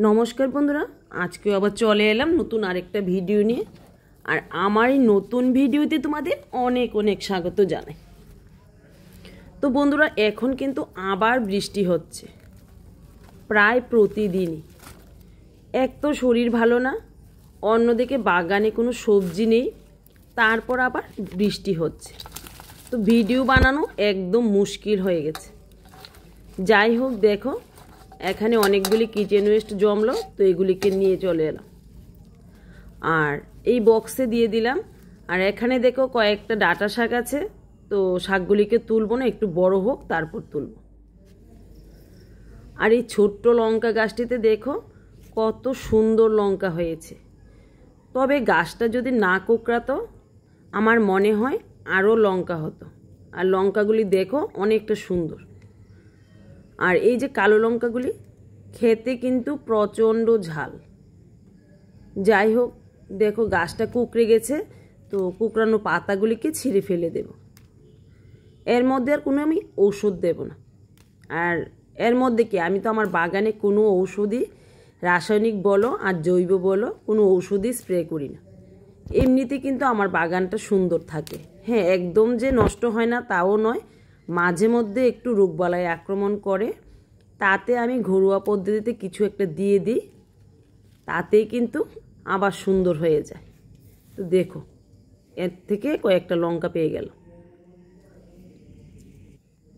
নমস্কার বন্ধুরা, আজকে আবার চলে এলাম নতুন আরেকটা ভিডিও নিয়ে। আর আমার এই নতুন ভিডিওতে তোমাদের অনেক অনেক স্বাগত জানাই। তো বন্ধুরা, এখন কিন্তু আবার বৃষ্টি হচ্ছে প্রায় প্রতিদিনই। এক তো শরীর ভালো না, অন্যদিকে বাগানে কোনো সবজি নেই, তারপর আবার বৃষ্টি হচ্ছে, তো ভিডিও বানানো একদম মুশকিল হয়ে গেছে। যাই হোক, দেখো এখানে অনেকগুলি কিচেন ওয়েস্ট জমলো, তো এগুলিকে নিয়ে চলে এলাম আর এই বক্সে দিয়ে দিলাম। আর এখানে দেখো কয়েকটা ডাঁটা শাক আছে, তো শাকগুলিকে তুলবো না, একটু বড় হোক তারপর তুলব। আর এই ছোট্ট লঙ্কা গাছটিতে দেখো কত সুন্দর লঙ্কা হয়েছে, তবে গাছটা যদি না কোঁকড়াতো আমার মনে হয় আরও লঙ্কা হতো। আর লঙ্কাগুলি দেখো অনেকটা সুন্দর। আর এই যে কালো লঙ্কাগুলি খেতে কিন্তু প্রচণ্ড ঝাল। যাই হোক, দেখো গাছটা কুঁকড়ে গেছে, তো কুঁকড়ানো পাতাগুলিকে ছিঁড়ে ফেলে দেব। এর মধ্যে আর কোনো আমি ঔষধ দেব না। আর এর মধ্যে কি, আমি তো আমার বাগানে কোনো ঔষধই, রাসায়নিক বলো আর জৈব বলো, কোনো ঔষধই স্প্রে করি না। এমনিতে কিন্তু আমার বাগানটা সুন্দর থাকে। হ্যাঁ, একদম যে নষ্ট হয় না তাও নয়, মাঝে মধ্যে একটু রোগবালাই আক্রমণ করে, তাতে আমি ঘরোয়া পদ্ধতিতে কিছু একটা দিয়ে দিই, তাতেই কিন্তু আবার সুন্দর হয়ে যায়। তো দেখো এর থেকে কয়েকটা লঙ্কা পেয়ে গেল।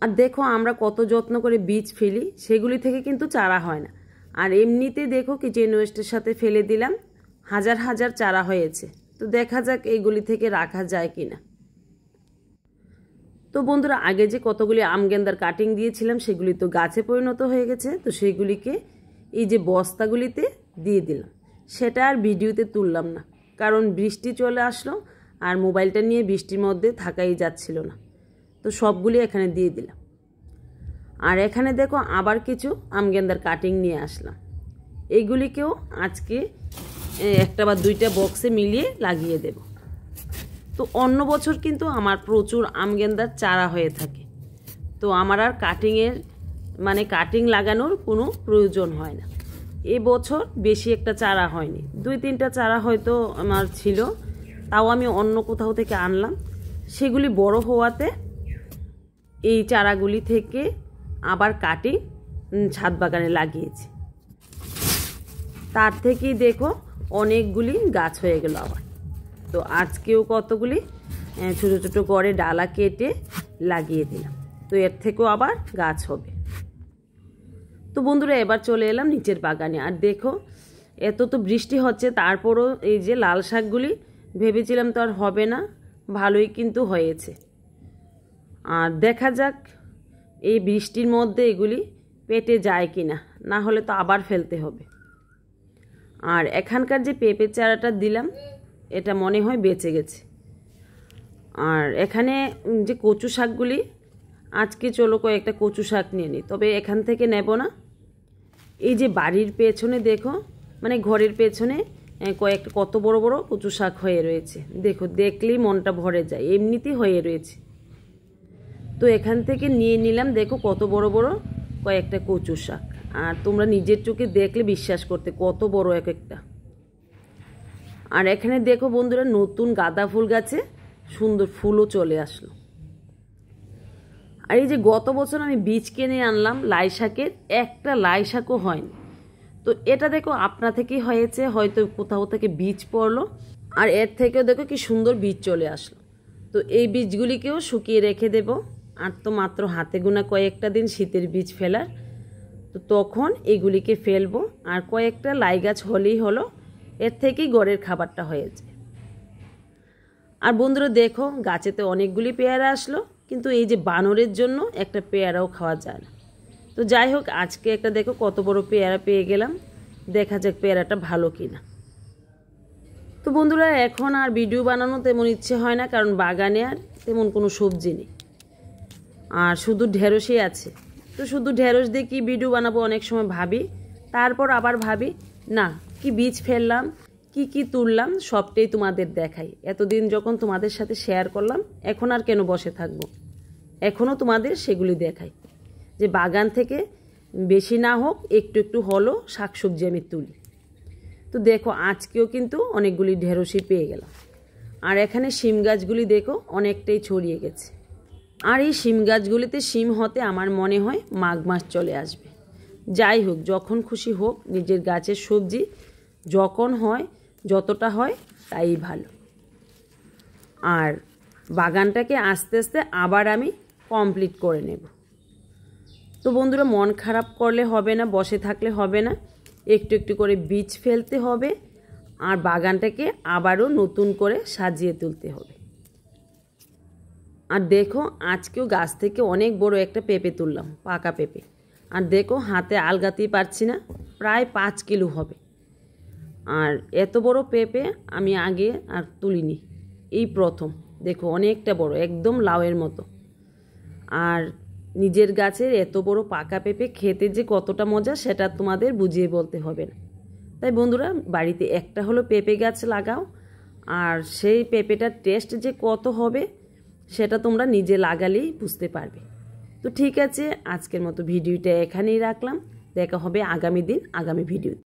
আর দেখো আমরা কত যত্ন করে বীজ ফেলি, সেগুলি থেকে কিন্তু চারা হয় না। আর এমনিতে দেখো কিচেন ওয়েস্টের সাথে ফেলে দিলাম, হাজার হাজার চারা হয়েছে। তো দেখা যাক এইগুলি থেকে রাখা যায় কিনা। তো বন্ধুরা, আগে যে কতগুলি আম গেন্দার কাটিং দিয়েছিলাম সেগুলি তো গাছে পরিণত হয়ে গেছে, তো সেইগুলিকে এই যে বস্তাগুলিতে দিয়ে দিলাম। সেটা আর ভিডিওতে তুললাম না, কারণ বৃষ্টি চলে আসলো আর মোবাইলটা নিয়ে বৃষ্টির মধ্যে থাকাই যাচ্ছিল না, তো সবগুলি এখানে দিয়ে দিলাম। আর এখানে দেখো আবার কিছু আম গেন্দার কাটিং নিয়ে আসলাম, এইগুলিকেও আজকে একটা বা দুইটা বক্সে মিলিয়ে লাগিয়ে দেব। তো অন্য বছর কিন্তু আমার প্রচুর আম গেন্দার চারা হয়ে থাকে, তো আমার আর কাটিং লাগানোর কোনো প্রয়োজন হয় না। এবছর বেশি একটা চারা হয়নি, 2-3টা চারা হয়তো আমার ছিল, তাও আমি অন্য কোথাও থেকে আনলাম। সেগুলি বড় হওয়াতে এই চারাগুলি থেকে আবার কাটি ছাদ বাগানে লাগিয়েছি। তার থেকেই দেখো অনেকগুলি গাছ হয়ে গেল আবার। তো আজকেও কতগুলি ছোটো ছোটো করে ডালা কেটে লাগিয়ে দিলাম, তো এর থেকেও আবার গাছ হবে। তো বন্ধুরা, এবার চলে এলাম নিচের বাগানে। আর দেখো এত তো বৃষ্টি হচ্ছে, তারপরও এই যে লাল শাকগুলি ভেবেছিলাম তো আর হবে না, ভালোই কিন্তু হয়েছে। আর দেখা যাক এই বৃষ্টির মধ্যে এগুলি পেটে যায় কি না, না হলে তো আবার ফেলতে হবে। আর এখানকার যে পেঁপের চারাটা দিলাম, এটা মনে হয় বেঁচে গেছে। আর এখানে যে কচু শাকগুলি, আজকে চলো কয়েকটা কচু শাক নিয়ে নিই, তবে এখান থেকে নেব না। এই যে বাড়ির পেছনে দেখো, মানে ঘরের পেছনে কয়েকটা কত বড় বড় কচু শাক হয়ে রয়েছে, দেখো দেখলেই মনটা ভরে যায়, এমনিতেই হয়ে রয়েছে। তো এখান থেকে নিয়ে নিলাম, দেখো কত বড় বড় কয়েকটা কচু শাক। আর তোমরা নিজের চোখে দেখলে বিশ্বাস করতে কত বড় এক একটা। আর এখানে দেখো বন্ধুরা, নতুন গাঁদা ফুল গাছে সুন্দর ফুলও চলে আসলো। আর এই যে গত বছর আমি বীজ কিনে আনলাম লাই শাকের, একটা লাই শাকও হয়নি। তো এটা দেখো আপনা থেকেই হয়েছে, হয়তো কোথাও থেকে বীজ পড়লো, আর এর থেকেও দেখো কি সুন্দর বীজ চলে আসলো। তো এই বীজগুলিকেও শুকিয়ে রেখে দেব। আর তো মাত্র হাতে গোনা কয়েকটা দিন শীতের বীজ ফেলার, তো তখন এগুলিকে ফেলবো। আর কয়েকটা লাই গাছ হলেই হলো, এর থেকেই ঘরের খাবারটা হয়ে যায়। আর বন্ধুরা দেখো, গাছেতে অনেকগুলি পেয়ারা আসলো, কিন্তু এই যে বানরের জন্য একটা পেয়ারাও খাওয়া যায় না। তো যাই হোক, আজকে একটা দেখো কত বড় পেয়ারা পেয়ে গেলাম, দেখা যাক পেয়ারাটা ভালো কিনা। তো বন্ধুরা, এখন আর ভিডিও বানানো তেমন ইচ্ছে হয় না, কারণ বাগানে আর তেমন কোনো সবজি নেই, আর শুধু ঢেঁড়সই আছে। তো শুধু ঢেঁড়স দিয়ে কী ভিডিও বানাবো অনেক সময় ভাবি, তারপর আবার ভাবি না, কি বীজ ফেললাম, কি কি তুললাম, সবটাই তোমাদের দেখাই। এতদিন যখন তোমাদের সাথে শেয়ার করলাম, এখন আর কেন বসে থাকবো, এখনও তোমাদের সেগুলি দেখাই, যে বাগান থেকে বেশি না হোক একটু একটু হলো শাকসবজি আমি তুলি। তো দেখো আজকেও কিন্তু অনেকগুলি ঢেঁড়সই পেয়ে গেলাম। আর এখানে শিম গাছগুলি দেখো অনেকটাই ছড়িয়ে গেছে। আর এই শিম গাছগুলিতে শিম হতে আমার মনে হয় মাঘ মাস চলে আসবে। যাই হোক, যখন খুশি হোক, নিজের গাছের সবজি যখন হয়, যতটা হয় তাই ভালো। আর বাগানটাকে আস্তে আস্তে আবার আমি কমপ্লিট করে নেব। তো বন্ধুরা, মন খারাপ করলে হবে না, বসে থাকলে হবে না, একটু একটু করে বীজ ফেলতে হবে আর বাগানটাকে আবারও নতুন করে সাজিয়ে তুলতে হবে। আর দেখো আজকেও গাছ থেকে অনেক বড় একটা পেঁপে তুললাম, পাকা পেঁপে। আর দেখো হাতে আলগাতেই পারছি না, প্রায় 5 কিলো হবে। আর এত বড় পেঁপে আমি আগে আর তুলিনি, এই প্রথম। দেখো অনেকটা বড়, একদম লাউয়ের মতো। আর নিজের গাছের এত বড় পাকা পেঁপে খেতে যে কতটা মজা সেটা তোমাদের বুঝিয়ে বলতে হবে না। তাই বন্ধুরা, বাড়িতে একটা হলো পেঁপে গাছ লাগাও, আর সেই পেঁপেটার টেস্ট যে কত হবে সেটা তোমরা নিজে লাগালেই বুঝতে পারবে। তো ঠিক আছে, আজকের মতো ভিডিওটা এখানেই রাখলাম। দেখা হবে আগামী দিন আগামী ভিডিও।